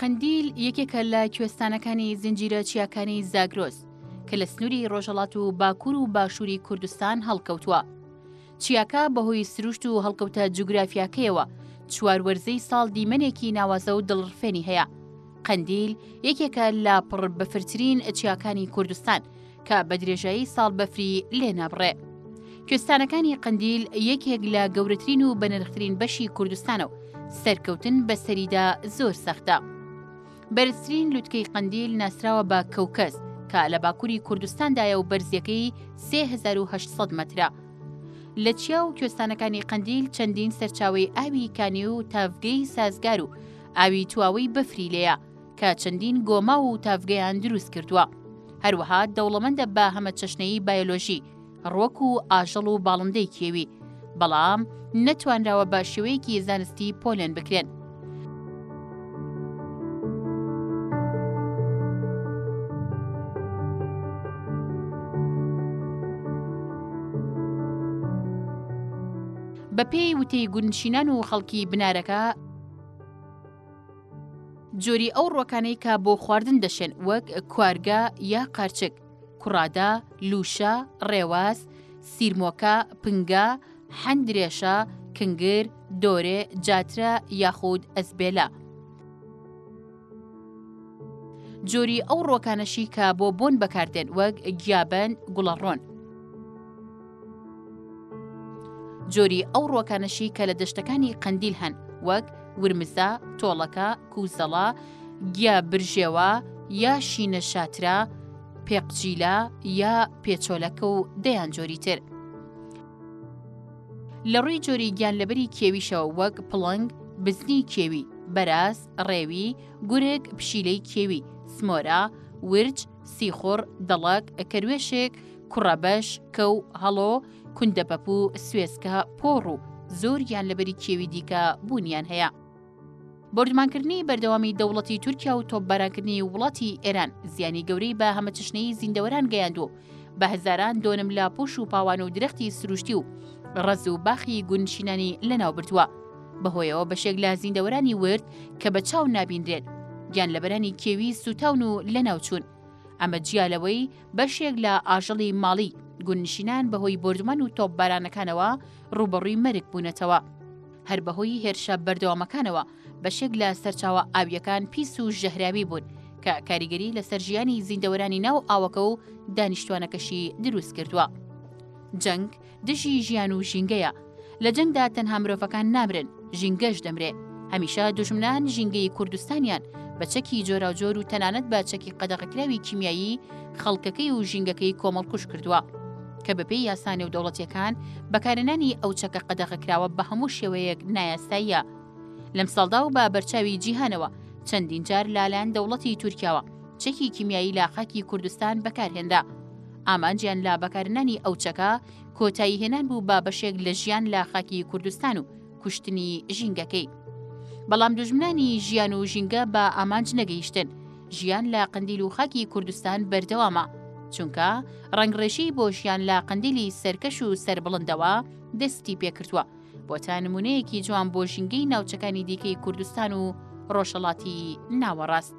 قەندیل یەکێکە لە کوێستانەکانی زنجیرە چیاکانی زاگرۆس کە لە سنووری ڕۆژهەڵات و باکوور و باشووری کوردستان هەڵکەوتووە. چیاکە بەهۆی سروشت و هەڵکەوتە جوگرافیاکەیەوە چواروەرزەی ساڵ دیمەنێکی ناوازە و دڵڕفێنی هەیە. قەندیل یەکێکە لە پڕ بەفرترین چیاکانی کوردستان کە بە درێژایی ساڵ بەفری لێ نابڕێ. کوێستانەکانی قەندیل یەکێک لە گەورەترین و بەنرخترین بەشی کوردستانە و سەرکەوتن بەسەریدا زۆر سەختە. بەرزترین لووتکەی قەندیل ناسراوە بە کەوکەس کە لە باکووری کوردستاندایە و بەرزیەکەی 3800 مەترە. لە چیا و کوێستانەکانی قەندیل چەندین سەرچاوی ئاوی کانی و تافگەی سازگار و ئاوی تواوەی بەفری لێیە کە چەندین گۆما و تافگەیان دروست کردووە. هەروەها دەوڵەمەندە بە هەمە چەشنەی بایۆلۆژی، ڕۆک و ئاژەڵ و باڵندەی کێوی، بەڵام نەتوانراوە بە شێوەیەکی زانستی پۆلێن بکرێن. بە پێی وتەی گوندشینان و خەڵکی بنارەکە جۆری ئەو ڕۆکانەی کە بۆ خواردن دەشێن وەک کوارگە یا قارچک، کوڕادا، لووشە، ڕێواز، سیرمۆکە، پنگە، حەندرێشە، کنگر، دۆرێ، جاترە یاخود ئەزبێلە. جۆری ئەو ڕۆکانەشی کە بۆ بۆن بەکاردێن وەک گیابەن، گوڵەڕۆن. جۆری ئەو ڕۆکانەشی کە لە دەشتەکانی قەندیل هەن وەک ورمزە، تۆڵەکە، کووزەڵە، گیا برژێوە یا شینە شاترا، پێقچیلە یا پێچۆلەکە و دەیان جۆری تر. لە ڕووی جۆری گیانلەبەری کێویشەوە وەک پڵنگ، بزنی کێوی، بەراز، ڕێوی، گورگ، پشیلەی کێوی، سمۆرە، ورج، سیخۆڕ، دەڵک، کەروێشێک، کوڕەبەش، کەو، هەڵۆ، کوندەپەپ و سوێسکە، پۆڕ و زۆر گیانلەبەری کێوی دیکە بوونیان هەیە. بردمانکردنی بەردەوامی دەوڵەتی تورکیا و تۆپبارانکردنی وڵاتی ئێران زیانی گەورەی بە هەمەچەشنەی زیندەوەران گەیاندووە بە هەزاران دۆنم لاپۆش و پاوان و درەختی سروشتی و ڕەز و باخی گوندشینانی لەناو بردووە. بەهۆیەوە بەشێک لە زیندەوەرانی ورد کە بە چاو نابیندرێن گیانلەبەرانی کێوی سوتاون و لەناو چوون. ئەمە جیالەوەی بەشێک لە ئاژەڵی ماڵی گوندشینان بەهۆی بردمان و تۆپبارانەکانەوە ڕوبەڕووی مەرگ بوونەتەوە. هەر بەهۆی هێرشە بەردەوامەکانەوە بەشێک لە سەرچاوە ئاویەکان پیس و ژەهراوی بوون کە کاریگەری لەسەر ژیانی زیندەوەرانی ناو ئاوەکە و دانیشتوانەکەشی دروست کردووە. جەنگ دژی ژیان و ژینگەیە. لە جەنگدا تەنها مرۆڤەکان نامرن، ژینگەش دەمرێ. هەمیشە دوژمنان ژینگەی کوردستانیان بە چەکی جۆراوجۆر و تەنانەت بە چەکی قەدەغەکراوی کیمیایی خەڵکەکەی و ژینگەکەی کۆمەڵکوش کردووە کە بەپێی یاسانە و دەوڵەتیەکان بەکارهێنانی ئەو چەکە قەدەغەکراوە بە هەموو شێوەیەک نایاساییە. لەم ساڵدا و بە بەرچاوی جیهانەوە چەندین جار لالان دەوڵەتی تورکیاوە چەکی کیمیایی لە خاکی کوردستان بەکارهێنرا. ئامانجیان لە بەکارهێنانی ئەو چەکە کۆتایی هێنان بوو بە بەشێک لە ژیان لە خاکی کوردستان و کوشتنی ژینگەکەی. بەڵام دوژمنانی ژیان و ژینگە بە ئامانج نەگەیشتن. ژیان لە قەندیل و خاکی کوردستان بەردەوامە چونکە ڕنگڕێژی بۆ ژیان لە قەندیلی سەرکەش و سەربڵندەوە دەستی پێکردووە بۆ تا نمونەیەکی جوان بۆ ژینگەی ناوچەکانی دیکەی کوردستان و ڕۆژهەڵاتی ناوەڕاست.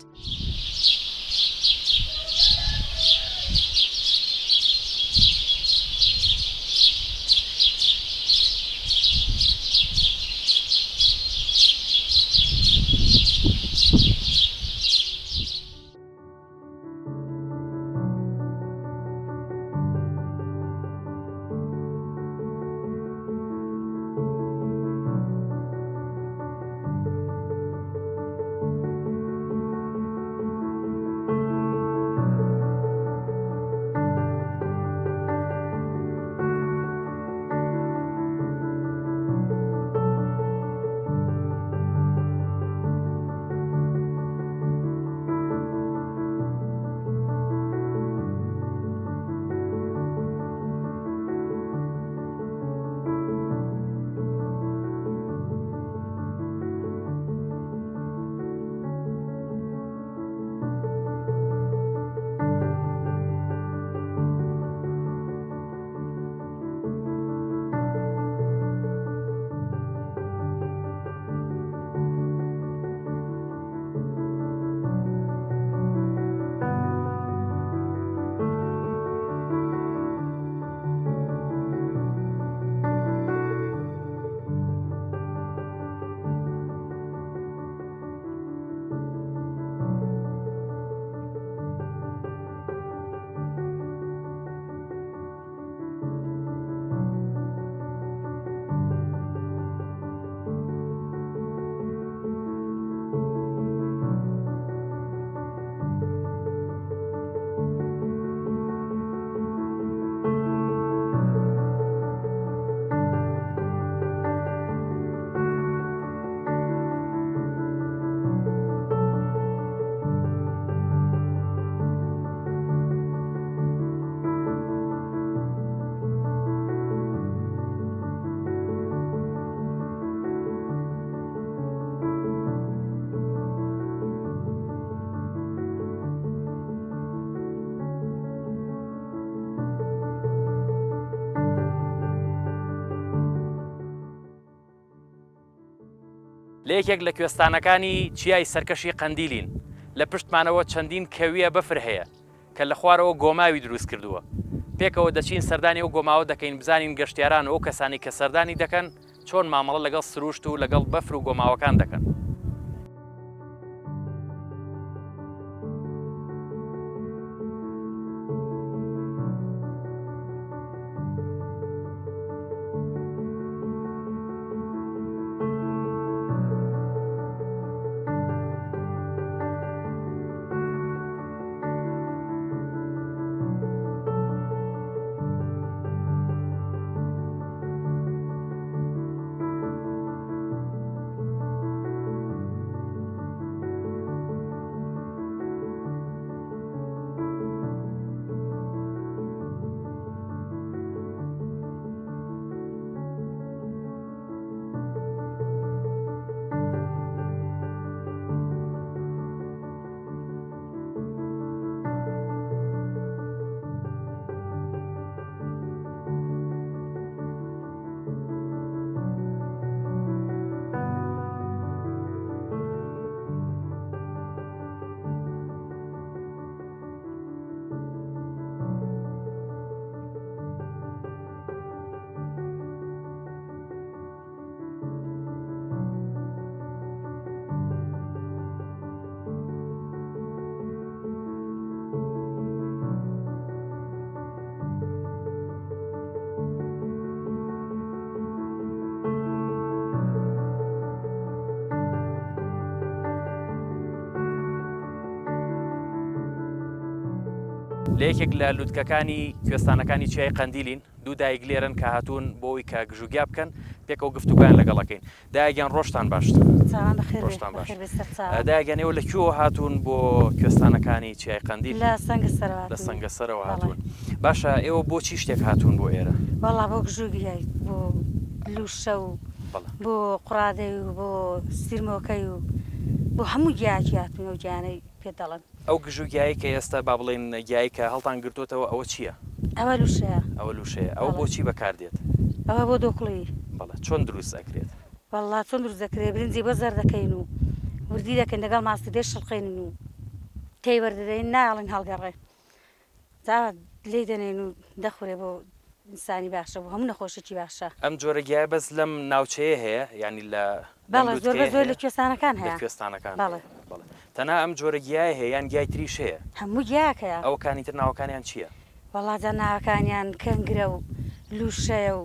لە یەکێک لە کوێستانەکانی چیای سەرکەشی قەندیلین لە پشتمانەوە چەندین کەویە بەفر هەیە کە لە خوارەوە گۆماوی دروست کردووە. پێکەوە دەچین سەردانی ئەو گۆماوە دەکەین بزانین گەشتیاران ئەو کەسانی کە سەردانی دەکەن چۆن مامەڵە لەگەڵ سروشت و لەگەڵ بەفر و گۆماوەکان دەکەن. لە یەکێک لە لووتکەکانی کوێستانەکانی چیای قەندیلین دوو دایک لێرن کە هاتوون بۆ ئەوی کە گژوگیا بکەن پێکەوە گفتوگویان لەگەڵەکەین. دایگەیان ڕۆژتان باشتر دایگەن ئێوە لەکوێوە هاتوون بۆ کوێستانەکانی چیای قەندیل؟ لە سەنگەسەرەوە هاتوون. باشە ئێوە بۆچی شتێک هاتوون بۆ ئێرە؟ وەڵا بۆ گژوگیایی بۆ لووشە و بۆ قوڕادەی و بۆ سیرمۆکەی و بۆ هەموو گیاکی هاتوون و گیانەی پێ دەڵێن. ئەو گژوگیایی کە ئێستا با بڵێن گیایی کە هەڵتان گرتوتەوە ئەوە چییە؟ ئەوە لووشەیە. ئەوە لووشەیە. ئەوە بۆچی بەکاردێت؟ ئەوە بۆ دۆکڵی. بەڵێ چۆن دروست ئەکرێت؟ وەڵا چۆن دروست دەکرێت؟ برنجی بە زەر دەکەین و وردی دەکەین لەگەڵ ماسی دێ شڵقێنن و تێی وەردەدەین ناڵین هەڵگەڕێ جا لێ دەنێن و دەخورێ بۆ ئینسانی باشە بۆ هەموو نەخۆشێکی باشە. ئەم جۆرە گیایە بەس لەم ناوچەیە هەیە یعنی لە بەڵێ زۆر لە کوێستانەکان هەیە. کوێستانەکان بەڵێ تەنها ئەم جۆرە گیای هەیە یان گیای تریش هەیە؟ هەموو گیاکەیە. ئەوەکانی تر ناوەکانیان چییە؟ وەڵا جا ناوەکانیان کەنگرە و لووشەیە و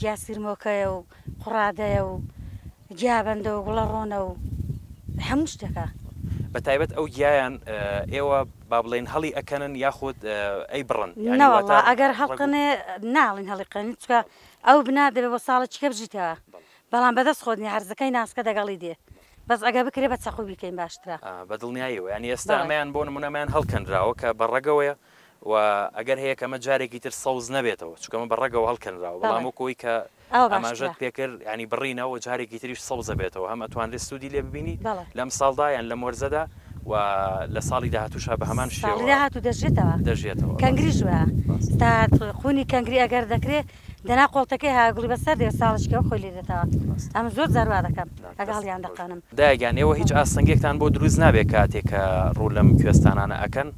گیا سیرمۆکەیە و قوڕادەیە و گیابەندە و گوڵە ڕۆنە و هەموو شتێکە. بە تایبەت ئەو گیایان ئێوە با بڵێن هەڵی ئەکەنن یاخود ئەی بڕن؟ نەوەڵا ئەگەر هەڵقنێ ناڵین هەڵیقێنین چکە ئەو بنا دەبێت بۆ ساڵێکیکە بژیتەوە بەڵام بەدەست خۆدنی هەرزەکەی ناسکە دەگەڵی دێ بەس ئەگە بکرێ بە چەقو بیکەین باشترە. بە دڵنیاییەوە ینی ئێستا ئەمەیان بۆ نمونەمان هەڵکەنراوە کە بەڕێگەوەیە و ئەگەر هەیە کەمە جارێکی تر سەوز نەبێتەوە چکەمە بەڕێگەوە هەڵکەنراوە بەڵام وەکۆی کە ئەماژەت پێکرد ینی بڕینەوە جارێکی تریش سەوزە بێتەوە هەم ئەتوانێت سوودی لێ ببینی لەم ساڵدا یان لە مۆرزەدا و لە ساڵی داهاتووشا بە هەمان شێوە داهاتوو دەژێتەوە کەنگری ژوە تا خونی کەنگری ئەگەر دەکرێت دەنا قۆڵتەکەی هاگوڵی بەسەر دێ ساڵشکەوە خۆی لێ دێتەوە ئەم زۆر زاروا دەکەم لەگەڵیان دەقانم. دایگیان ئێوە هیچ ئاسەنگێکتان بۆ دروست نابێت کاتێک کە ڕوو لەم کوێستانانە ئەکەن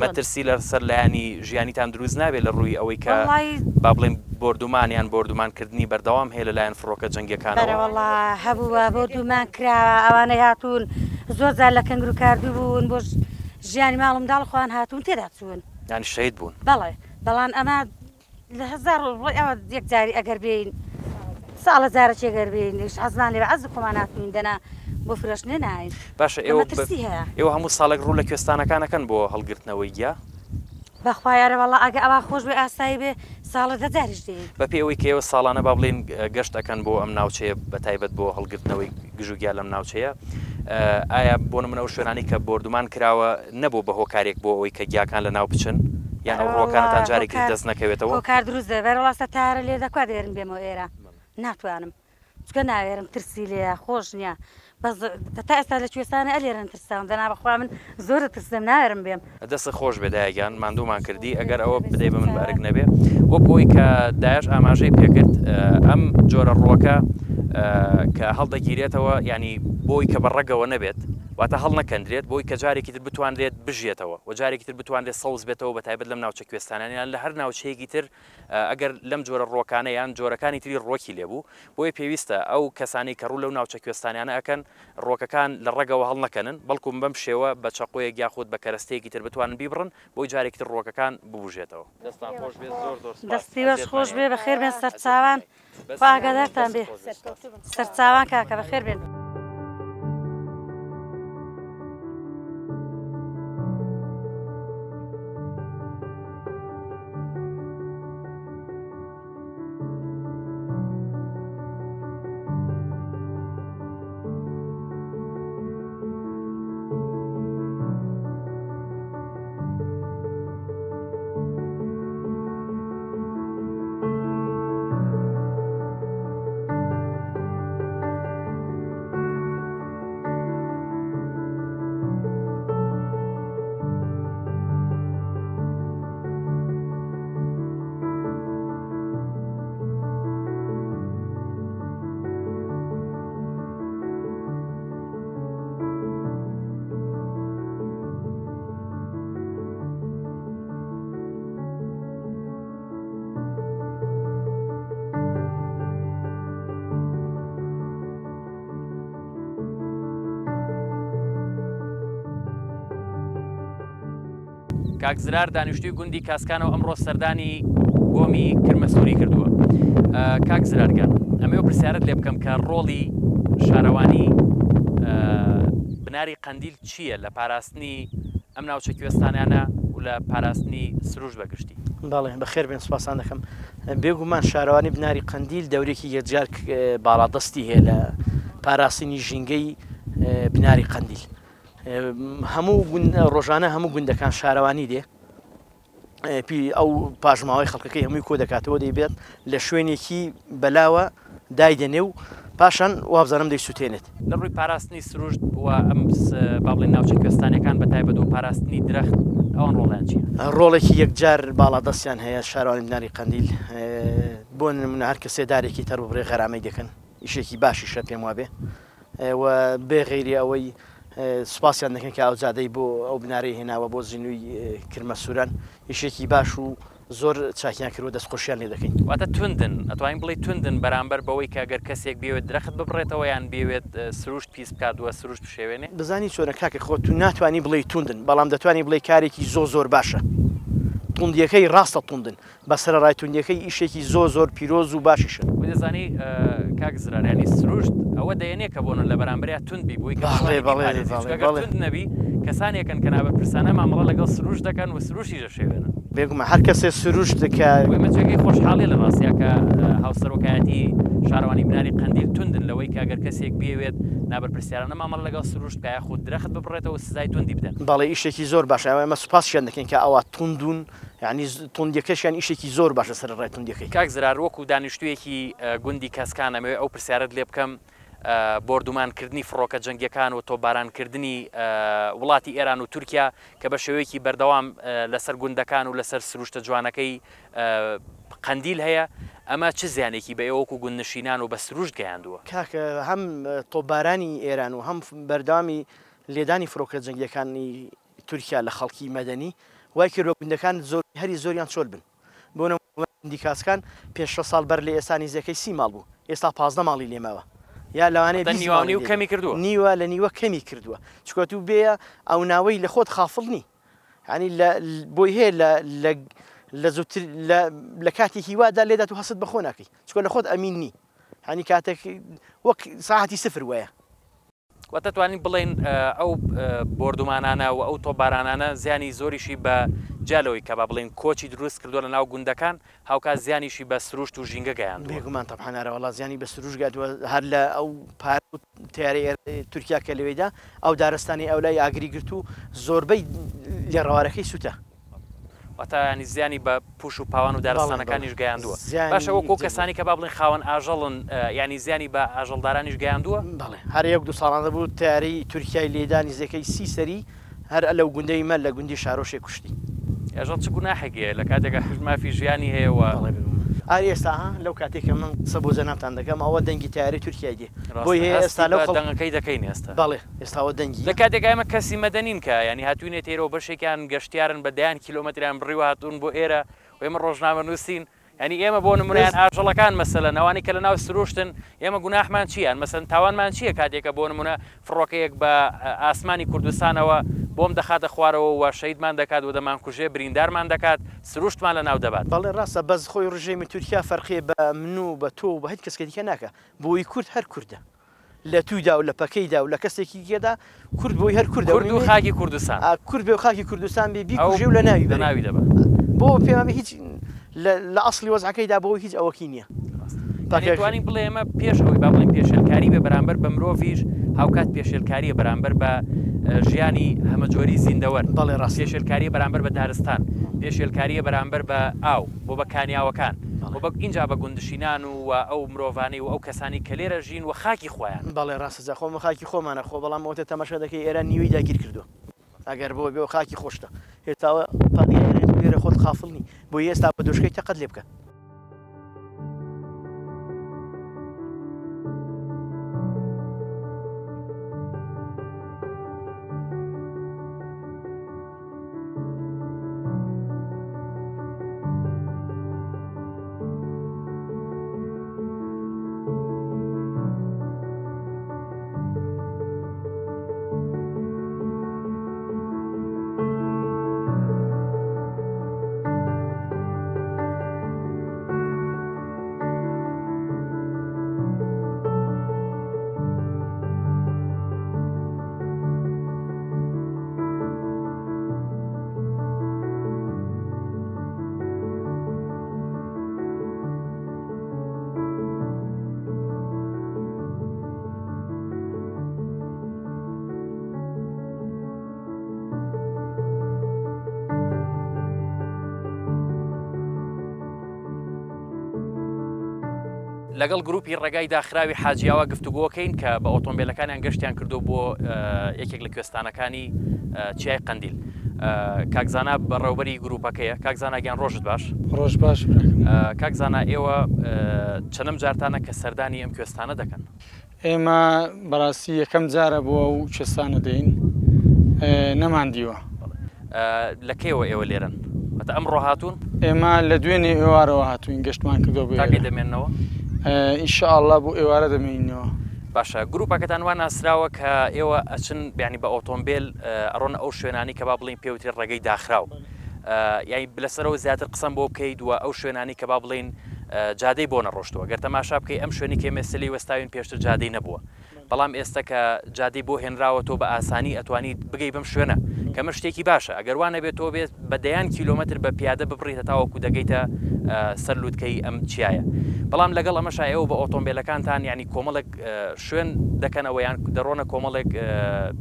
مەترسی لەسەر لایانی ژیانیتان دروست نابێت لە ڕووی ئەوەی کە با بڵێن بردومانیان بردومانکردنی بەردەوام هەیە لەلایەن فڕۆکە جەنگیەکانەوە؟ وەڵا هەبووە بردومان کراوە ئەوانەی هاتوون زۆر جار لە کەنگر و کاردوو بوون بۆ ژیانی ماڵم داڵ خۆیان هاتوون تێدا چوون یانی شەهید بوون. بەڵێ بەڵام ئەمە لە هەزار ئەوە یەک جاری ئەگەر بین ساڵە جارێکی ئەگەر بین حەزمان لێ عەز خۆمان هاتوین دەنا بۆ فرۆشتنێ ناین. باشە ئێوە هەموو ساڵێک ڕوو لە کوێستانەکانەکەن بۆ هەڵگرتنەوەی گیا؟ بەخوایارە وەڵا ئەگە ئەوە خۆش بێ ئاسایی بێ ساڵە دەجاریش دێ بە پێوەی کەوە ساڵانە با بڵێن گەشت ئەەکەن بۆ ئەم ناوچەیە بە تایبەت بۆ هەڵگرتنەوەی گژوگیا لەم ناوچەیە. ئایا بۆ نمونە ئەو شوێنانی کە بردومان کراوە نەبوو بە هۆکارێک بۆ ئەوەی کە گیاکان لە ناو بچن یان ئەو ڕۆکانتان جارێکی دەست نەکەوێتەوە؟ کار دروست دەبێت وڵاستە تارە لێ دەکوا دێرن بێمەوە ئێرە ناتوانم چکە ناوێرم ترسی لێە خۆش نییە بەس تا ئێستا لە کوێستانە ئەلێرن ترساوم دەنا بەخوا من زۆر ترسم ناوێرم بێم دەست خۆش بێدایگیان ماندوومان کردی ئەگەر ئەوە بدەی بە من بارک نەبێ وەکەوەی کە داعش ئاماژەی پێکرد ئەم جۆرە ڕۆکە کە هەڵدەگیرێتەوە ینی بۆی کە بەڕەگەوە نەبێت واتە هەڵ نەکەندرێت بۆی کە جارێکی تر بتوانرێت بژێتەوە و جارێکی تر بتوانرێت سەوز بێتەوە بە تایبەت لەم ناوچە کوێستانیان لە هەر ناوچەیەکی تر ئەگەر لەم جۆرە ڕۆکانە یان جۆرەکانی تری ڕۆکی لێبوو بۆیە پێویستە ئەو کەسانی کە ڕوو لەو ناوچە کوێستانیانە ئەکەن ڕۆکەکان لە ڕێگەوە هەڵ نەکەنن بەڵکو بەم شێوە بە چەقۆیەک یاخود بە کەرەستەیەکی تر بتوانن بیبڕن بۆی جارێکی تر ڕۆکەکان ببوژێتەوە دەستی بەش خۆش بێ بەخێر بێن سەرچاوان ئاگادارتان بێ سەرچاوان کاکە بەخێر بێن کاکزرار دانیشتوی گوندی کاسکانەوە ئەمڕۆ سەردانی گۆمی کرمەسووری کردووە. کاکزرارگان ئەمەوە پرسیارت لێ بکەم کە ڕۆڵی شارەوانی بناری قەندیل چییە لە پاراستنی ئەم ناوچە کوێستانیانە و لە پاراستنی سروش بەگشتی؟ بەڵێ بەخێر بێن سوپاسان دەکەم. بێگومان شارەوانی بناری قەندیل دەورێکی یەکجار باڵادەستی هەیە لە پاراستنی ژینگەی بناری قەندیل. هەموو ڕۆژانە هەموو گوندەکان شارەوانی دێ ئەو پاژماوەی خەڵکەکەی هەمووی کۆ دەکاتەوە دەیبێت لە شوێنێکی بەلاوە دایدەنێ و پاشان وابزانم دەیسووتێنێت لە ڕووی پاراستنی سروشت وە ئەم باڵێن ناوچە کوێستانەکان بە تایبەت و پاراستنی درەخت ئەوان ڕۆڵیان چیە؟ ڕۆڵێکی یەکجار باڵادەستیان هەیە شارەوانی بناری قەندیل بۆ نمونە هەر کەسێ دارێکی تەر بڕێ غەرامەی دەکەن ئیشێکی باشیشە پێم وابێ و بێ غەیری ئەوەی سوپاسیان دەکەن کە ئاوزادەی بۆ ئەو بنارەی هێناوە بۆ زیینوی کرمەسووران ئیشێکی باش و زۆر چاکیان کردوە دەستخۆشیان لێ دەکەین. واتە توندن ئەتوانین بڵێ توندن بەرامبەر بەوەی کە ئەگەر کەسێک بێوێت درەخت ببڕێتەوە یان بێوێت سروشت پیس بکاتوە سروشت بشێوێنێ؟ بزانی چۆنە کاکە خۆ تو ناتوانانی بڵێ توندن بەڵام دەتوانانی بڵێ کارێکی زۆر باشە. توندیەکەی ڕاستە توندن بەسەر ڕای توندیەکەی ئیشێکی زۆر پیرۆز و باشیشە. دەزانی کاکزرارانی سروشت ئەوە دەیەنێ کە بۆن لە بەرامبەریا توندبی بووی تند نەبی کەسانێکن کە نابەر پرسانە مامەڵە لەگەڵ سروش دەکەن و سروشی دەشێوێنن. بێگومە هەر کەسێ سروش دەکات مەجێکی خۆشحاڵی لە ڕاستیا کە هاوسەرۆکایەتی شارەوانی بناری قەندیل توندن لەوەی کاگەر کەسێک بێوێت نابەر پرسیارانە مامەڵە لەگەڵ سروشت کە خودت درەخت ببڕێتەوە سزای توندی بدەن. بەڵێ ئیشێکی زۆر باشە ئەمە سوپاسیان دەکەین کە ئەوە توندون یعنی توندیەکەشیان ئیشێکی زۆر باشە سەر ڕای توندیەکەی. کاکزرار وەکو دانیشتوویەکی گوندی کەسکان ئەمەوێ ئەو پرسیارت لێ بکەم بردومانکردنی فڕۆکە جەنگیەکان و تۆبارانکردنی وڵاتی ئێران و تورکیا کە بە شێوەیەکی بەردەوام لەسەر گوندەکان و لەسەر سروشتە جوانەکەی قەندیل هەیە ئەمە چ زیانێکی بە ئێوەکو گوندنشینان و بە سروشت گەیاندووە؟ کاکە هەم تۆبارانی ئێران و هەم بەردامی لێدانی فڕۆکە جەنگیەکانی تورکیا لە خەڵکی مەدەنی وای کردوە گوندەکان هەری زۆریان چۆل بن بۆ گوندی کاسکان 5 ساڵ بەر لە ئێستا نزیەکەی 30 ماڵ بوو ئێستا 15 ماڵی لێمەوە یا لەوانەیە نیوانی و کەمی کردووە نیوە لە نیوە کەمی کردووە چکۆت و بێە ئەو ناوەی لە خۆت خافڵنی ینی بۆی هەیە لە زووتر لە کاتێکی وادا لێدات و هەست بەخۆ ناکەی چکۆ لە خۆت ئەمین نی هەنی کاتێک وەک ساعتی سفر وایە. واتە توانین بڵێن ئەو بردومانانە و ئەو تۆبارانانە زیانی زۆریشی بە جالەوەی کە با بڵێن کۆچی دروست کردووە لە ناو گوندەکان هاوکات زیانیشی بە سروشت و ژینگە گەیان. بێگومان تەبحانارەوەڵا زیانی بە سروش گاتووە هەر لە ئەو پار تیارەی تورکیا کە لەوێدا ئەو دارستانی ئەولای ئاگری گرت و زۆربەی لێ ڕەوارەکەی سوتە. وتا ینی زیانی بە پوش و پاوان و دارستانەکانیش گەیاندووە باشە وەکو کەسانی کە با بڵێن خاوەن ئاژەڵن ینی زیانی بە ئاژەڵدارانیش گەیاندووە بەڵێ هەر 1-2 ساڵانە بوو تیاری تورکیای لێدانی زەکەی 30 سەری هەر لەو گوندەی مە لە گوندی شارۆشێ کوشتی ئێژەڵ چ گوناحێکە لە کاتێکە مافی ژیانی هەیەەوە ئاری ئێستا لەو کاتێککە من قسە بۆ زەنامتان دەکەم ئەوە دەنگی تیاری تورکیای دێ بۆی هەیە ئێستا لەو دەنگەکەی دەکەین ئێستا بەڵێ ئێستاوە دەنگی لە کاتێک ئێمە کەسی مەدەنین کە ینی هاتوونێت تێرەوە بەشێکیان گەشتیارن بە دایان کیلۆمەتریان بڕیوە هاتوون بۆ ئێرە و ئێمە ڕۆژنامە نووسین ینی ئێمە بۆ نمونیان ئاژەڵەکان مەسەلە نەوانی کە لە ناو سروشتن ئێمە گوناحمان چیان مەسەن تاوانمان چییە کاتێکە بۆ نمونە فڕۆکەیەک بە ئاسمانی کوردستانەوە بۆم دەخاتە خوارەوە و شەیدمان دەکات و دەمان کوژێ بریندارمان دەکات سروشتمان لە ناو دەبات بەڵێ ڕاستە بەس خۆی ڕژێمی تورکیا فەرقی بە من و بە تۆ و بە هیچ کەسکە دیکە ناکە بۆی کورد هەر کووردە لە توویدا و لە پەکەیدا و لە کەسێکی گێدا کورد بۆی هەر کووردە و خاکی کوردستان کورد بێ و خاکی کوردستان بێ بیکوژێ و لە ناوی دەبات بۆ پێمەمی هیچ لە ئەسڵی وەزعەکەیدا بۆی هیچ ئەوەکی نییە توانین بڵێ ئێمە پێش ئەوەی با بڵێن پێشێلکاری بە بەرامبەر بە مرۆڤیش هاوکات پێشێلکاریە بەرامبەر بە ژیانی هەمەجۆری زیندەوەر بەڵێ ڕاست پێشێلکاریە بەرامبەر بە دارستان پێشێلکاریە بەرامبەر بە ئاو بۆ بە کانیاوەکان بۆ اینجا بە گوندشینان و ئەو مرۆڤانی و ئەو کەسانی کە لێرە ژین و خاکی خۆیان بەڵێ ڕاستە خۆمە خاکی خۆمانە خۆ بەڵام ئەوتە تەماشا دەکەی ئێرە نیوەی داگیر کردو ئەگەر بۆ بێ خاکی خۆشتە هێتاوە لێرە خۆت خافڵنی بۆ ئێستا بە دۆشکەی تەقەت لێ بکە لەگەڵ گروپی ڕێگای داخراوی حاجیاوە گفتوگۆکەین کە بە ئۆتۆمبیلەکانیان گەشتیان کردو بۆ یەکێک لە کوێستانەکانی چیای قەندیل کاکزانا بەڕێوبەری گروپەکەیە کاکزاناگیان ڕۆژت باش ڕۆژ باش کاکزانا ئێوە چەندەم جارتانە کە سەردانی ئەم کوێستانە دەکەن ئێمە بەڕاستی یەکەم جارە بووە و کوێستانە دەین نەمان دیوە لە کێوە ئێوە لێرن بەتە ئەمڕۆ هاتوون ئێمە لە دوێنێ ئێوارەوە هاتوین گەشتمان کردو بێ تاکەی دەمێننەوە ئینشاءالله بۆ ئێوارە دەمێنینەوە باشە گروپەکەتان وان ناسراوە کە ئێوە ئەچن بیانی بە ئۆتۆمبیل ئەڕۆن ئەو شوێنانی کە با بڵین پێوتری ڕێگەی داخراو یانی لەسەرەوە زیاتر قسەم بۆ بکەیت وە ئەو شوێنانی کە با بڵین جادەی بۆ نەڕۆشتووە گەر تەماشا بکەی ئەم شوێنی کە مێسلی وەستاوین پێشتر جادەی نەبووە بەڵام ئێستا کە جادەی بۆ هێنراوە تۆ بە ئاسانی ئەتوانیت بگەی بەم شوێنە کەمە شتێکی باشە ئەگەر وانە بێت تۆ بێت بە دەیان کیلۆمەتر بە پیادە ببڕیتە تاوەکو دەگەیتە سەر لووتکەی ئەم چیایە بەڵام لەگەڵ ئەمەش ئێوە بە ئۆتۆمبیلەکانتان ینی کۆمەڵێک شوێن دەکەنەوە یان دەڕۆنە کۆمەڵێک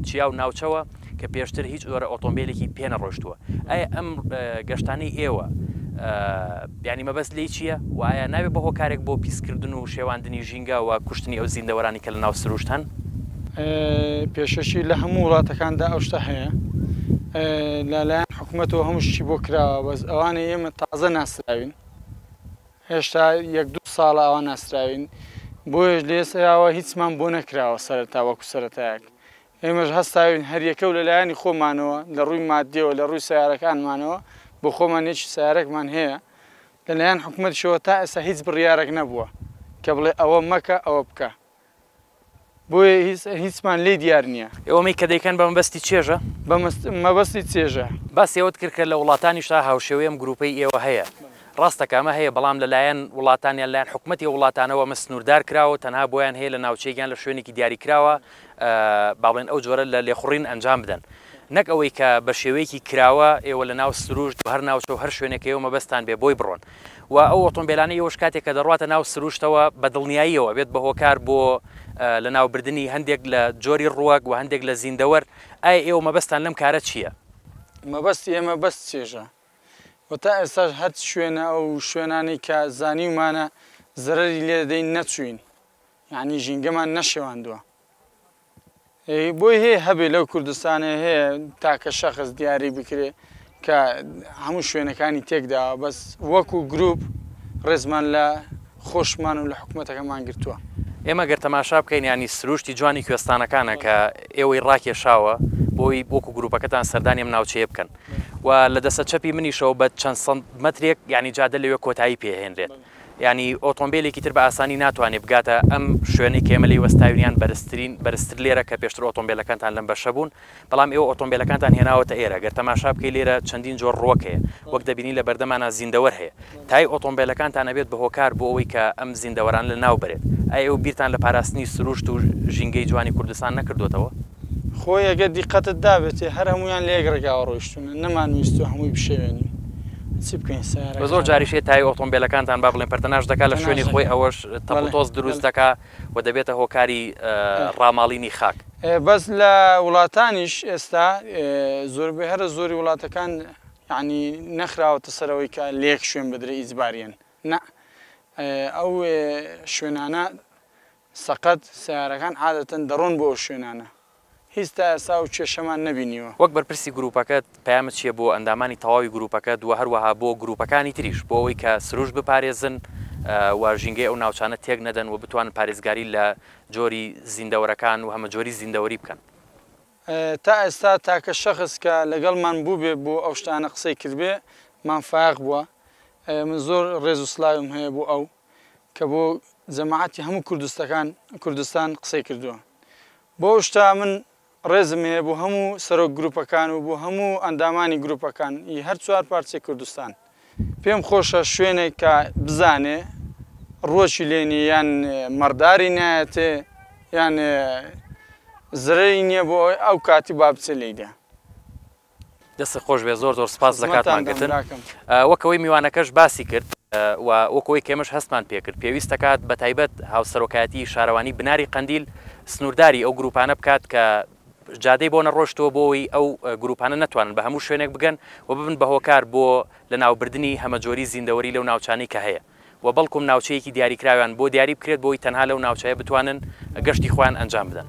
چیا و ناوچەوە کە پێشتر هیچ وەرە ئۆتۆمبیلێکی پێ نەڕۆشتووە ئایا ئەم گەشتانەی ئێوە ینی مەبەست لێی چییە و ئایا ناوێت بە هۆکارێک بۆ پیسکردن و شێواندنی ژینگە و کوشتنی ئەو زیندەوەرانی کە لە ناو سروشتان پێشەشی لە هەموو وڵاتەکاندا ئەو شتە هەیە لەلایەن حکوومەتەوە هەموو شتی بۆ کراوە بەس ئەوانە ئێمە تازە ناسراوین هێشتا 1-2 ساڵە ئەوان ناسراوین بۆیش لێسراوە هیچمان بۆ نەکراوە سەرەتا وەکو سەرەتایەک ئێمەش هەستاوین هەریەکە و لەلایەنی خۆمانەوە لە ڕووی مادیەوە لە ڕووی سیارەکانمانەوە بۆ خۆمان یەکی سیارێکمان هەیە لەلایەن حکوومەتشەوە تا ئێستا هیچ بڕیارێک نەبووە کە بڵێ ئەوە مەکە ئەوە بکە بۆیە هیچمان لێ دیار نییە ئێوەمی کە دەیکەن بە مەبەستی چێژە مەبەستی چێژە باسیەوەت کرد کە لە وڵاتانیشتا هاوشێوەیەم گروپەی ئێوە هەیە ڕاستەکەمە هەیە بەڵام لەلایەن وڵاتانیان لایەن حکوومەتی وڵاتانەوە مەسنووردار کراوە تەنها بۆیان هەیە لە ناوچەیەکیان لە شوێنێکی دیاری کراوە باڵێن ئەو جۆرە لە لێخوڕین ئەنجام بدەن نەک ئەوەی کە بە شێوەیەکی کراوە ئێوە لە ناو سروشت هەر ناوچە و هەر شوێنێک ئێوە مەبەستان بێ بۆی بڕۆن و ئەو ئۆتۆمبیلانە ئێوەش کاتێک کە دەڕاتە ناو سروشتەوە بە دڵنیاییەوە بێت بە هۆکار بۆ لە ناوبردننی هەندێک لە جۆری ڕووەک و هەندێک لە زیندەوەر ئایا ئێوە مەبەستان لەم کارە چییە؟ مەبەستی ئێمە بەست چێژە و تا ئێستاش هەر شوێنە ئەو شوێنانی کە زانیومانە زەرەری لێ دەدەین نەچوین، یعنی ژینگەمان نەشێواندووە. بۆی هەیە هەبێ لەو کوردستانە هەیە تاکە شەخص دیاری بکرێ کە هەموو شوێنەکانی تێکداوە، بەس وەکو گروپ ڕێزمان لە خۆشمان و لە حکوومەتەکەمان گرتووە. ئێمە گەر تەماشا بکەین ینی سروشتی جوانی کوێستانەکانە کە ئێوەی ڕاکێشاوە بۆی وەکو گروپەکەتان سەردانی ئەم ناوچەیە بکەن و لە دەستە چەپی منیشەوە بە چەند سەد مەترێک ینی جادە لەوێ کۆتایی پێهێنرێت. ینی ئۆتۆمبیلێکی تر بە ئاسانی ناتوانێت بگاتە ئەم شوێنەی کێمەلی وەستاویان بەرزتر لێرە کە پێشتر ئۆتۆمبیلەکانتان لەم بەشە بوون، بەڵام ئێوە ئۆتۆمبیلەکانتان هێناوەتە ئێرە. گەر تەماشا بکەی لێرە چەندین جۆر ڕۆک هەیە، وەک دەبینی لە بەردەمانە زیندەوەر هەیە، تای ئۆتۆمبیلەکانتان ئەبێت بە هۆکار بۆ ئەوەی کە ئەم زیندەوەران لە ناو بێت. ئەی ئەو بیرتان لە پاراستنی سروشت و ژینگەی جوانی کوردستان نەکردوێتەوە؟ خۆی ئەگە دیقەتت دابێتێ هەر هەمویان لە یەک ڕێگاوە ڕۆیشتونە، نەمانویست و هەمووی بشێوێنی چی بکەین سیارە. بە زۆر جاریشێت تای ئۆتۆمبیلەکانتان با بڵێن پەرتەناژ دەکات لە شوێنی خۆی ئەوەش تەپڵتۆز دروست دەکات و دەبێتە هۆکاری ڕاماڵینی خاک. بەس لە وڵاتانیش ئێستا زۆربەی هەرە زۆری وڵاتەکان یعنی نەخراوەتە سەرەوەی کە لێک شوێن بدرێ ئیجباریان، نە ئەو شوێنانە سەقەت سیارەکان عادەتەن دەڕۆن بۆ ئەو شوێنانە، هیچ تا ئێستا و کێشەمان نەبینیوە. وەک بەرپرسی گروپەکەت پەیامت چیە بۆ ئەندامانی تەواوی گروپەکە دووە هەروەها بۆ گروپەکانی تریش بۆ ئەوەی کە سروش بپارێزن و ژینگەی ئەو ناوچانە تێک نەدەن و بتوانن پارێزگاری لە جۆری زیندەوەرەکان و هەمە جۆری زیندەوەری بکەن؟ تا ئێستا تاکە شەخص کە لەگەڵمان بوو بێ بۆ ئەو شتانە قسەی کردبێ مانفاق بووە. من زۆر ڕێز و سلاوم هەیە بۆ ئەو کە بۆ جەماعەتی هەموو کوردستان قسەی کردووە. بۆ شتا من ڕێزم هەیە بۆ هەموو سەرۆک گروپەکان و بۆ هەموو ئەندامانی گروپەکان هەر چوار پارچەی کوردستان پێم خۆشە شوێنێک کە بزانێ ڕۆژی لێنی یان مەرداری نایەتێ یان زرەی نییە بۆ ئەو کاتی با بچێ لێیدا. دەستی خۆش بێ، زۆر زۆر سپاس لە کاتمانگرتن. وەکەوەی میوانەکەش باسی کرد و وەکەوەی کێمەش هەستمان پێکرد پێویستە کات بە تایبەت هاوسەرۆکایەتی شارەوانی بناری قەندیل سنوورداری ئەو گروپانە بکات کە جادەی بۆ نەڕۆشتەوە بۆەوەی ئەو گروپانە نەتوانن بە هەموو شوێنێک بگەن و ببن بە هۆکار بۆ لە ناوبردننی هەمە جۆری زیندەوەری لەو ناوچانەی کە هەیە و بەڵکوم ناوچەیەکی دیاریکراویان بۆ دیاری بکرێت بۆی تەنها لەو ناوچەیە بتوانن گەشتی خۆیان ئەنجام بدەن.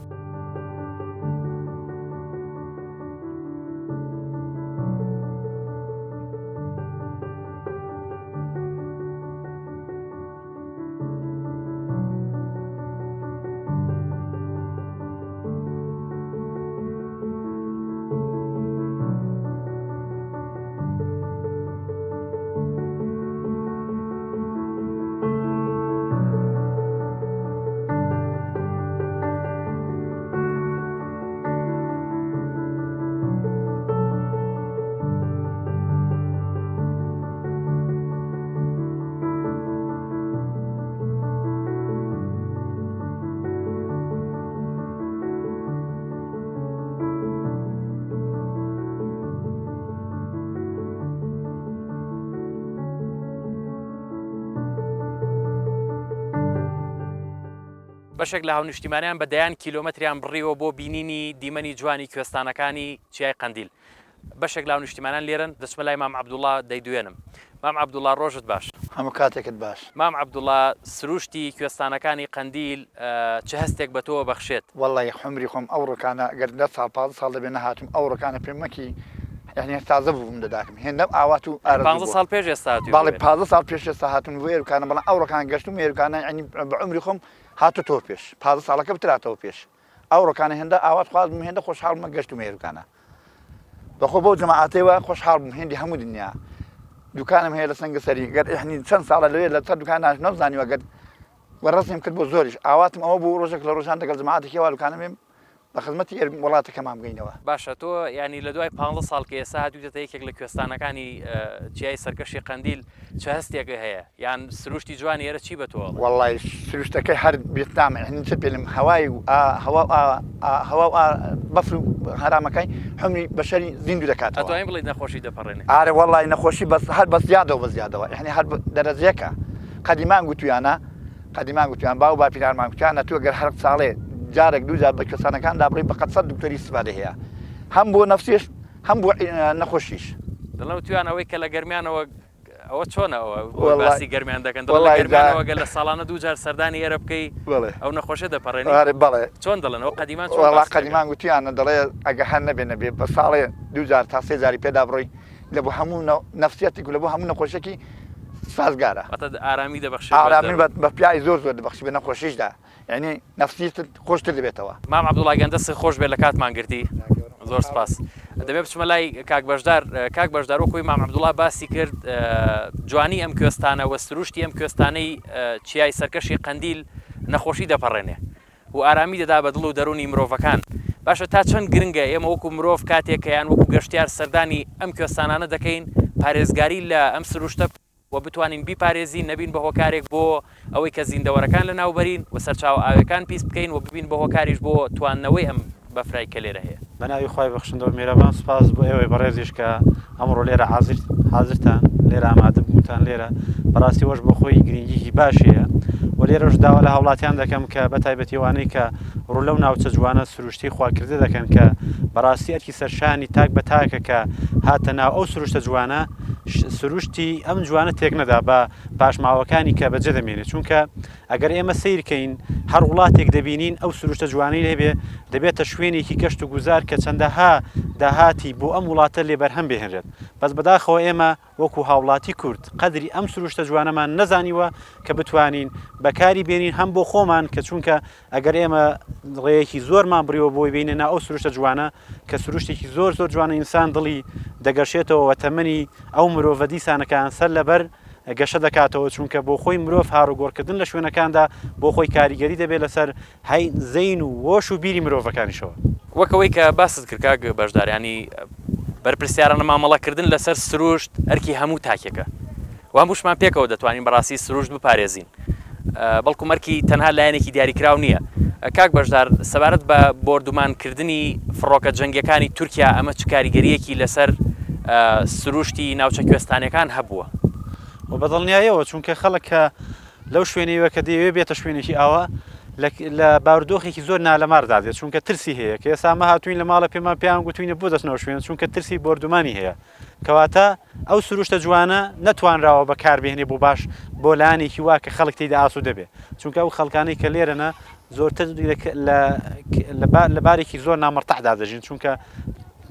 بەشێک لە هاونیشتیمانیان بە دەیان کیلۆمەتریان بڕیەوە بۆ بینینی دیمەنی جوانی کوێستانەکانی چیای قەندیل. بەشێک لە هاونیشتیمانیان لێرن دەچمە لای مام عەبدوڵڵا دەیدوێنم. مام عەبدوڵڵا ڕۆژت باش. هەموو کاتێکت باش. مام عەبدوڵڵا سروشتی کوێستانەکانی قەندیل چه هەستێک بە تۆ بەخشێت؟ وەڵڵی حمری خۆم ئەو ڕۆکانە گەر 10 ساڵ 15 ساڵ دەبێ نەهاتم ئەو ڕۆکانە پێمەکی یعنی تازە بووم دەداکەم هێندەم ئاوات و 15 ساڵ پێش ئێستا باڵی 15 ساڵ پێش ئێستا هاتون وێرکانە بەڵام ئەو ڕۆکان گەشتم وێرکانە ینی بە عمری خۆم هاتو تۆ پێش 15 ساڵەکە بتراتەوە پێش ئەو ڕۆکانە هێندە ئاوات خوازم هێندە خۆشحاڵمە گەشت و مێرکانە بەخۆ بۆ جەماعەتەوە خۆشحاڵ بووم هێندی هەموو دنیا دوکانم هەیە لە سەنگە سەری گەر یعنی چەند ساڵە لەوێ لە سەر دوکان نەزانیوە گەر وەڕەسم کرد بۆ زۆریش ئاواتم ئەوە بوو ڕۆژێک لە ڕۆژان دەگەڵ جەماعەتێکەوە دوکانم بە خزمەتی وڵاتەکەمان بگەینەوە. باشە تۆ ینی لە دوای 15 ساڵ کە ئێستا هاتوویتە یەکێک لە کوێستانەکانی جیای سەرکەشی قەندیل چه هەستێک هەیە یان سروشتی جوانی ئێرە چی بە تۆ؟ وەڵڵی سروشتەکەی هەر بێتنامە هەنی چ پێلم هەوای هەوا بەفر و هەرامەکەی هەمووی بەشەری زیندوو دەکاتەوە. ئەتوانین بڵێیت نەخۆشی دەپەڕێنێ؟ ئارە وەڵڵی نەخۆشی بەس هەر بە زیادەوە بە زیادەوە یعنی هەر دەرەجەکە قەدیمان گوتویان باو با پیرانمان گوتیان نەتووە گەر هەر ساڵێ جارێک دوو جار بە کوێستانەکان دابڕی بە قەت 100 دکتۆری استفادە هەیە هەم بۆ نەفسیش هەم بۆ نەخۆشیش دەڵێن تویانەوەی کە لە گەرمیانەوە ئەوە چۆنەوە باسی گەرمیان دەکەن گەرمیانەوە گەل لە ساڵانە دووجار سەردانی ئێرە بکەی ئەو نەخۆشە دەپەڕێنی بەڵێ چۆن دەڵێن ئەو قەدیمان قەدیمان گوتیانە دەڵێ ئەگە هەر نەبێنە بێ بە ساڵێ دووجار تا سێ جاری پێدا بڕۆی لە بۆ هەموو نەفسیەتی و لە بۆ هەموو نەخۆشێکی سازگارە ئارامی دەبەخشی ئارامی بە پیاوی زۆر زۆر دەبەخشی بە نەخۆشیشدا یعنی نەفسیت خۆشتر دەبێتەوە مام عەبدوڵڵا گەن دەست خۆش بێ لە کاتمان گرتی زۆر سپاس دەبێت بچمە لای کاک بەشدار وەکوی مام عەبدوڵڵا باسی کرد جوانی ئەم کوێستانە وە سروشتی ئەم کوێستانەی چیای سەرکەشی قەندیل نەخۆشی دەپەڕێنێ و ئارامی دەدا بە دڵ و دەرونی مرۆڤەکان باشە تا چەند گرنگە ئێمە وەکو مرۆڤ کاتێک یان وەکو گەشتیار سەردانی ئەم کوێستانانە دەکەین پارێزگاری لە ئەم سروشتە و بتوانین بیپارێزین نەبین بە هۆکارێک بۆ ئەوەی کە زیندەوەرەکان لە ناوبەرین و سەرچاو ئاوەکان پیس بکەین و ببین بە هۆکاریش بۆ تواننەوەی ئەم بەفرای کە لێرە هەیە بەناوی خۆی بەخشندەوە میێرەبان سپاس بۆ ئێوەی بەڕێزیش کە ئەمڕۆ لێرە حازرتان لێرە ئامادە بووتان لێرە بەڕاستی وەش بۆ خۆی گرنگیی باشیە و لێرەش داوا لە هەوڵاتیان دەکەم کە بە تایبەتیوانەی کە ڕوو لەو ناوچە جوانە سروشتی خواکردە دەکەن کە بەڕاستی ئەرکی سەرشانی تاک بە تاکە کە هاتە ناو ئەو سروشتە جوانە سروشتی ئەم جوانە تێک نەدا بە پاشماوەکانی کە بەجێ دەمێنێت چونکە ئەگەر ئێمە سیرکەین هەر وڵاتێک دەبینین ئەو سروشتە جوانەی لێبێ دەبێتە شوێنێکی گەشت و گوزار کە چەندەها داهاتی بۆ ئەم وڵاتە لێ بەرهەم بهێنرێت بەس بەداخەوە ئێمە وەکو هاوڵاتی کورد قەدری ئەم سروشتە جوانەمان نەزانیوە کە بتوانین بەکاری بێنین هەم بۆ خۆمان کە چونکە ئەگەر ئێمە ڕێیەکی زۆرمان بڕیەوە بۆی بینێنا ئەو سروشتە جوانە کە سروشتێکی زۆر زۆر جوانە ئینسان دڵی دەگەشێتەوە وە تەمەنی ئەو مرۆڤە دیسانەکان سەر لەبەر گەشە دەکاتەوە چونکە بۆ خۆی مرۆڤ هاڕوگۆڕکردن لە شوێنەکاندا بۆ خۆی کاریگەری دەبێت لەسەر هەی زەین و وۆش و بیری مرۆڤەکانیشەوە وەکەوەی کە باست کرد کاک بەشداریانی بەرپرسیارانە مامەڵەکردن لەسەر سروشت ئەرکی هەموو تاکێکە و هەمووشمان پێکەوە دەتوانین بەڕاستی سروشت بپارێزین بەڵکو مەرکی تەنها لایەنێکی دیاریکراو نییە کاک بەشدار سەبارەت بە بۆردومانکردنی فڕۆکە جەنگیەکانی تورکیا ئەمە چ کاریگەریەکی لەسەر سروشتی ناوچە کوێستانەکان هەبووە و بەدڵنیایەوە چونکە خەڵک کە لەو شوێنەوە کە دەیەوێت بێتە شوێنێکی ئاوە لە باودۆخێکی زۆر نالەماردا دێت چونکە ترسی هەیە کە ئێسامە هاتوین لە ماڵە پێمان پێیان گوتوینە بۆ دەستنەوە شوێن چونکە ترسی بۆردومانی هەیە کەواتە ئەو سروشتە جوانە نەتوانراوە بەکاربهێنێ بۆ باش بۆ لایەنێکی وا کە خەڵک تێیدا ئاسوودە دەبێت چونکە ئەو خەڵکانەی کە لێرەنە زۆرتر لە بارێکی زۆر نامەرتەحدا دەژین چونکە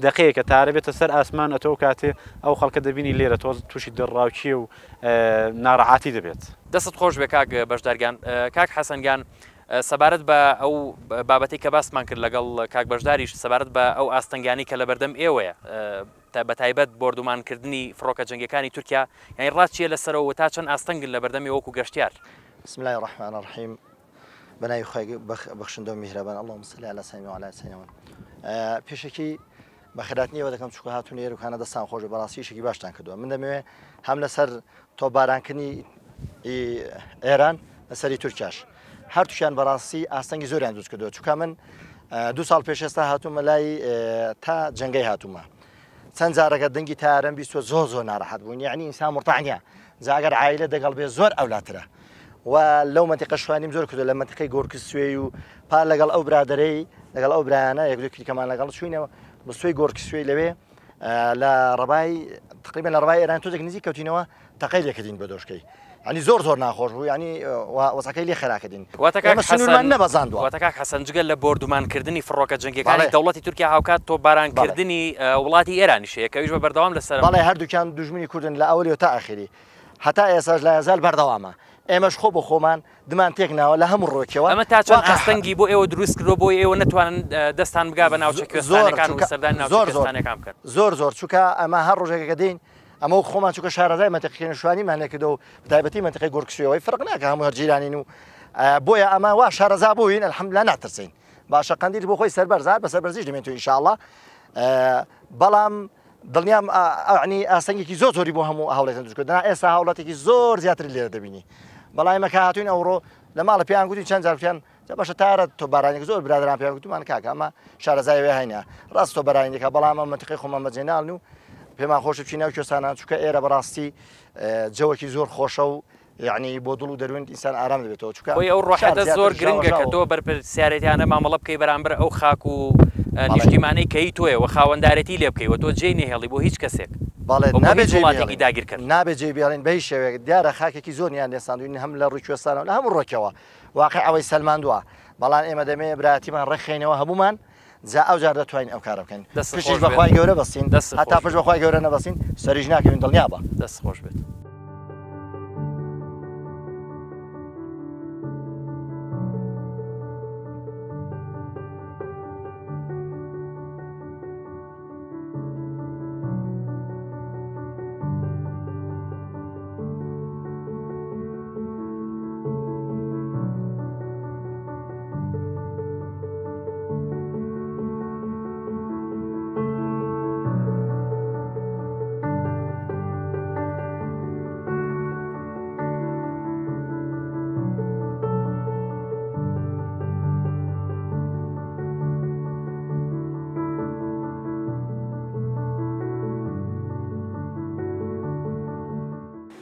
دقەیەکە تارە بێتە سەر ئاسمان ئەتۆ کاتێ ئەو خەڵکە دەبینی لێرە تۆز تووشی دڕاوچیە و ناڕەعاتی دەبێت دەست خۆش بێ کاک بەشدارگیان کاک حەسەنگیان سەبارەت بە ئەو بابەتی کە باسمان کرد لەگەڵ کاک بەشداریش سەبارەت بە ئەو ئاستەنگانی کە لە بەردەم ئێوەیە بە تایبەت بۆردومانکردنی فڕۆکە جەنگیەکانی تورکیا یعنی ڕاستیە لەسەرەوە تا چەند ئاستەنگن لە بەردەمی وەکو گەشتیار بسم الله الرحمن الرحیم بەناوی خۆی بەخشندە و میهرەبان اللهم صل على سيدنا وعلى سيدنا پێشێکی بەخێرات نیەوە دەکەم چکە هاتوون ئێرەکانە دەستان خۆش بەڕاستیشێکی باشتان کردووە من دەمەوێت هەم لەسەر تۆبارانکردنی ئێران لەسەری تورکیاش هەرتوشیان بەڕاستی ئاستەنگی زۆریان دروست کردووە چونکە من 2 ساڵ پێش ئێستا هاتوومە لای تا جەنگەی هاتوومە چەند جارەکە دەنگی تارم بیستوە زۆر ناڕەحەت بوون یعنی ئینسان مرتاح نییە جاگەر عایلە دەگەڵ بێ زۆر ئەولاترە و لەو منتیقە شوانیم زۆر کردو لە منتیقەی گۆرکس سوێی و پار لەگەڵ ئەو برادەرەی لەگەڵ ئەو برایانە یەکدوکیکەمان لەگەڵ چوینەوە بە سوێی گۆرکس سوێی لەوێ لە ڕەبای تقریبا لە ڕەبای ئێران تۆزێک نزیک کەوتینەوە تەقەی لێکردین بە دۆشکەی ینی زۆر ناخۆش بوو ینی وەسەکەی لێ خێراکردین نەبەزاندووە واتە کاک حەسەن جگەل لە بۆردومانکردنی فڕۆکە جەنگیەکانی دەوڵەتی تورکیا هاوکات تۆبارانکردنی وڵاتی ئێرانیشەیە کەویش بە بەردەوام لەسەر بەڵێ هەردووکیان دوژمنی کوردن لە ئەوەی تا ئاخری هەتا ئێساش لە یازال بەردەوامە ئێمەش خۆ بۆ خۆمان دمان تێک ناوە لە هەموو ڕۆکەوە ئەمە تا چەند ئاستەنگی بۆ ئێوە دروست کردەوە بۆ ئێوە نتوانن دەستان بگا بە ناوچە کوێستانەکان و سەردانی ناوچە کوێستانەکان بکەن زۆر چونکە ئەمە هەر ڕۆژێکەکە دێین ئەمە خۆمان چونکە شارەزای منتیقەی شوانیمان لێکردەوە بەتایبەتی منتیقەی گۆرکسوێەوەی فەرق ناکە هەموو هەرجیرانین و بۆیە ئەمە وا شارەزا بووین الحەمدوللا ناترسین باشە قەندیل بۆ خۆی سەربەرزار بە سەربەرزیش دەمێنێتەوە ئینشاءڵڵا بەڵام دڵنیام عنی ئاستەنگێکی زۆری بۆ هەموو هەوڵێتن دروستکردنا ئێستا هەوڵاتێکی زۆر زیاتر لێرە دەبینی بەڵام ئێمە کە هاتوین ئەوڕۆ لە ماڵە پێیان گوتین چەند جار پێیان باشە تارە تۆبارانێک زۆر برادران پێیان گوتمان کاکە ئەمە شارەزای وێ هەینە ڕاست تۆبارانێکە بەڵام ئەم منتیقەی خۆمان بەجێناڵن و پێمان خۆش بچین ناو کوێستانان چونکە ئێرە بەڕاستی جەوەکی زۆر خۆشە و یعنی بۆ دڵ و دەروێن ئینسان ئارام دەبێتەوە چونکە ئەو ڕۆحەتە زۆر گرنگە کە تۆ بەرپرسیارەتیانە مامەڵە بکەی بەرامبەر ئەو خاک و نیشتیمانەی کەی تۆیە و خاوەندارەتی لێ بکەیەوە تۆ جێی نێهێڵی بۆ هیچ کەسێک بەڵێ وڵاتێکی داگیرکرد نابێت جێ بێڵێن بەهی شێوەیە دیارە خاکێکی زۆریان لێساندوین هەم لە ڕووکوێستانەوە لە هەموو ڕۆکەوە واقع ئەوەی سەلماندووە بەڵام ئێمە دەمێ برایەتیمان ڕێخێنەوە هەمومان جا ئەو جار دەتوانین ئەو کارە بکەین پشتیش بەخوای گەورە بەستین هەتا پشت بەخوای گەورە نەبەستین سەریش ناکەوین دڵنیا بە دەست خۆش بێت.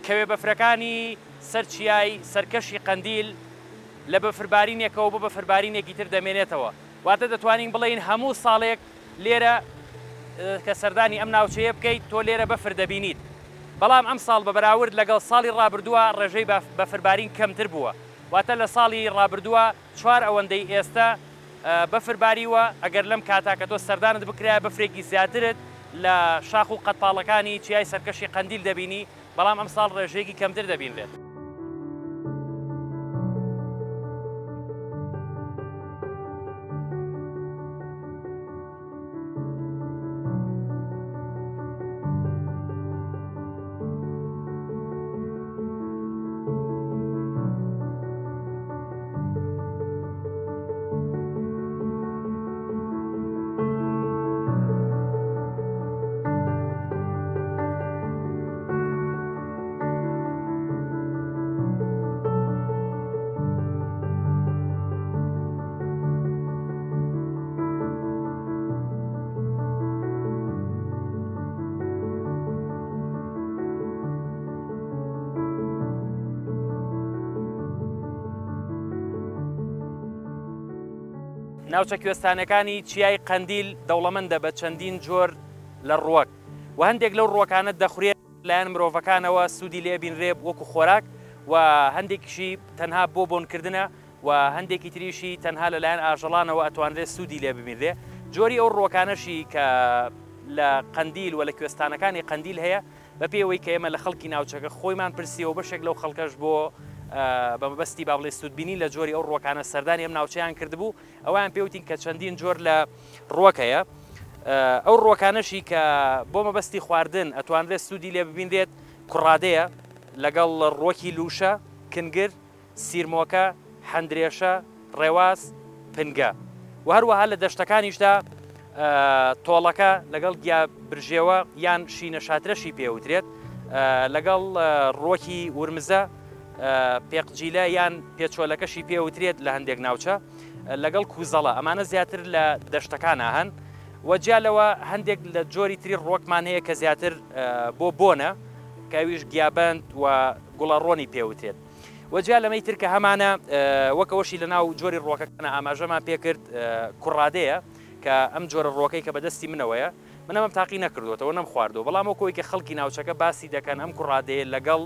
کەوێ بەفرەکانی سەرچیای سەرکەشی قەندیل لە بەفربارینێکەوە بۆ بەفربارینێکی تر دەمێنێتەوە واتە دەتوانین بڵێن هەموو ساڵێک لێرە کە سەردانی ئەم ناوچەیە بکەیت تۆ لێرە بەفر دەبینیت بەڵام ئەم ساڵ بە بەراورد لەگەڵ ساڵی ڕابردووە ڕێژەی بەفربارین کەمتر بووە واتە لە ساڵی ڕابردووە 4 ئەوەندەی ئێستا بەفرباریوە ئەگەر لەم کاتاکە تۆ سەردانت بکرای بەفرێکی زیاترت لە شاخ و قەتپاڵەکانی چیای سەرکەشی قەندیل دەبینی بەڵام ئەم ساڵ ڕێژەیەکی کەمتر دەبینرێت. ناوچە کوێستانەکانی چیای قەندیل دەوڵەمەندە بە چەندین جۆر لە ڕووەک و هەندێک لەو ڕووەکانت دەخورێت لایەن مرۆڤەکانەوە سوودی لێ بینرێب وەکو خۆراک و هەندێکیشی تەنها بۆ بۆنکردنە و هەندێکی تریشی تەنها لەلایەن ئاژەڵانەوە ئەتوانرێت سوودی لێ ببینرێ جۆری ئەو ڕووەکانەشی کە لە قەندیل و لە کوێستانەکانی قەندیل هەیە بە پێوەی کە ئێمە لە خەڵکی ناوچەکە خۆیمان پرسیەوە بەشێک لەو خەڵکەش بۆ بەمەبەستی با بڵێ سوودبینی لە جۆری ئەو ڕووەکانە سەردانی ئەم ناوچەیان کردبوو ئەویان پێوتین کە چەندین جۆر لە ڕووەکەیە ئەو ڕووەکانەشی کە بۆ مەبەستی خواردن ئەتوانرێت سوودی لێ ببینرێت کوڕادەیە لەگەڵ ڕووەکی لووشە کنگر سیرمۆکە هەندرێشە ڕێواز پنگە و هەروەها لە دەشتەکانیشدا تۆڵەکە لەگەڵ گیا برژێوە یان شینە شاترەشی پێوترێت لەگەڵ ڕووەکی ورمزە پێقجیلە یان پێچۆلەکەشی پێوترێت لە هەندێک ناوچە لەگەڵ کوزەڵە ئەمانە زیاتر لە دەشتەکانە هەن وەجیالەوە هەندێک لە جۆری تری ڕۆکمان هەیە کە زیاتر بۆ بۆنە کاویش گیابند و گوڵەڕۆنی پێوترێت وەجیا لەمەی ترکە هەمانە وەکەوەشی لە ناو جۆری ڕۆکەکانە ئاماژەمان پێکرد کوڕادەیە کە ئەم جۆرە ڕۆکەی کە بەدەستی منەوەیە منەمەم تاقی نەکردوەوە نەم خواردەوە بەڵام وەکەوەی کە خەڵکی ناوچەکە باسی دەکەن ئەم کوڕادەیە لەگەڵ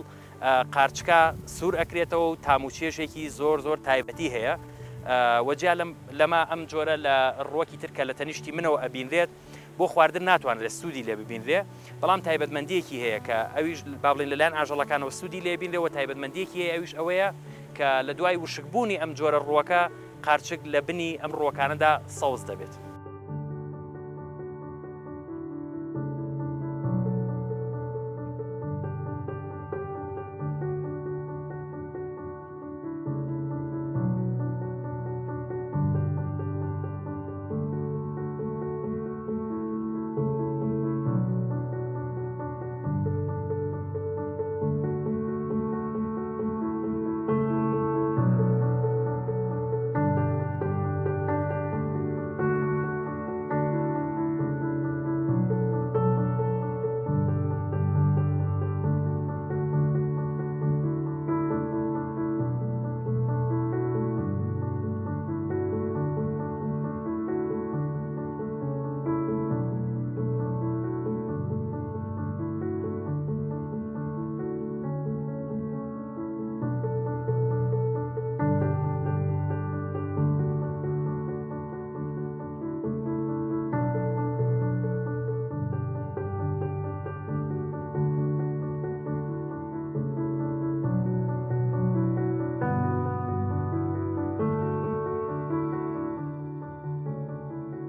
قارچکە سوور ئەکرێتەوە و تاموچێشێکی زۆر زۆر تایبەتی هەیە وەجیا لەما ئەم جۆرە لە ڕۆکی ترکە لە تەنیشتی منەوە ئەبینرێت بۆ خواردن ناتوانرێت سوودی لێ ببینرێ بەڵام تایبەتمەندیەکی هەیە کە ئەویش با بڵێن لەلایەن ئاژەڵەکانەوە سوودی لێ بینرێەوە تایبەتمەندیەکی هەیە ئەویش ئەوەیە کە لە دوای وشکبوونی ئەم جۆرە ڕووەکە قارچک لە بنی ئەم ڕووەکانەدا سەوز دەبێت.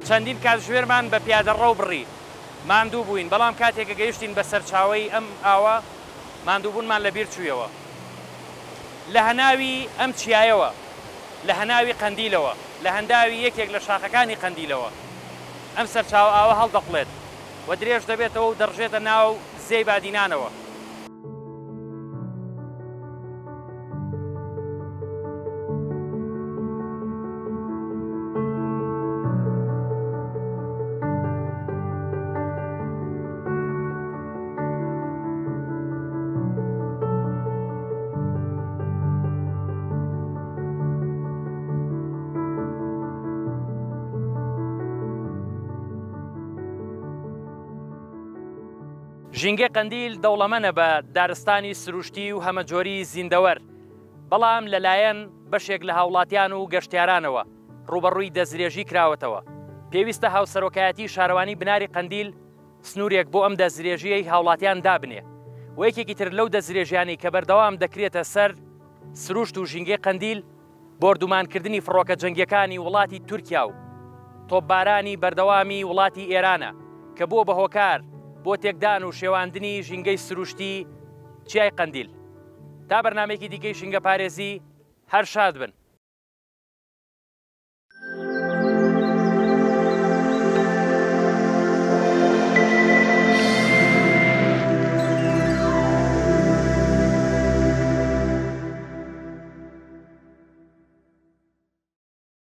چەندین کاتژمێرمان بە پیادەڕە و بڕی ماندوو بووین بەڵام کاتێکە گەیشتین بە سەرچاوەی ئەم ئاوە ماندووبوونمان لەبیر چوویەوە لە هەناوی ئەم چیایەوە لە هەناوی قەندیلەوە لە هەنداوی یەکێک لە شاخەکانی قەندیلەوە ئەم سەرچاو ئاوە هەڵدەقڵێت و درێژ دەبێتەوە و دەڕژێتە ناو زێی بادینانەوە ژینگە قەندیل دەوڵەمەنە بە دارستانی سروشتی و هەمەجۆری زیندەوەر بەڵام لەلایەن بەشێک لە هاوڵاتیان و گەشتیارانەوە ڕوبەڕووی دەزرێژی کراوەتەوە پێویستە هاوسەرۆکایەتی شارەوانی بناری قەندیل سنوورێک بۆ ئەم دەزرێژیەی هاوڵاتیان دابنێ و یەکێکی تر لەو دەزرێژیانی کە بەردەوام دەکرێتە سەر سروشت و ژینگەی قەندیل بۆردومانکردنی فڕۆکە جەنگیەکانی وڵاتی تورکیا و تۆپبارانی بەردەوامی وڵاتی ئێرانە کە بۆ بە هۆکار بۆ تێکدان و شێواندنی ژینگەی سروشتی چیای قەندیل تا بەرنامێکی دیکەی ژینگە پارێزی هەر شاد بن.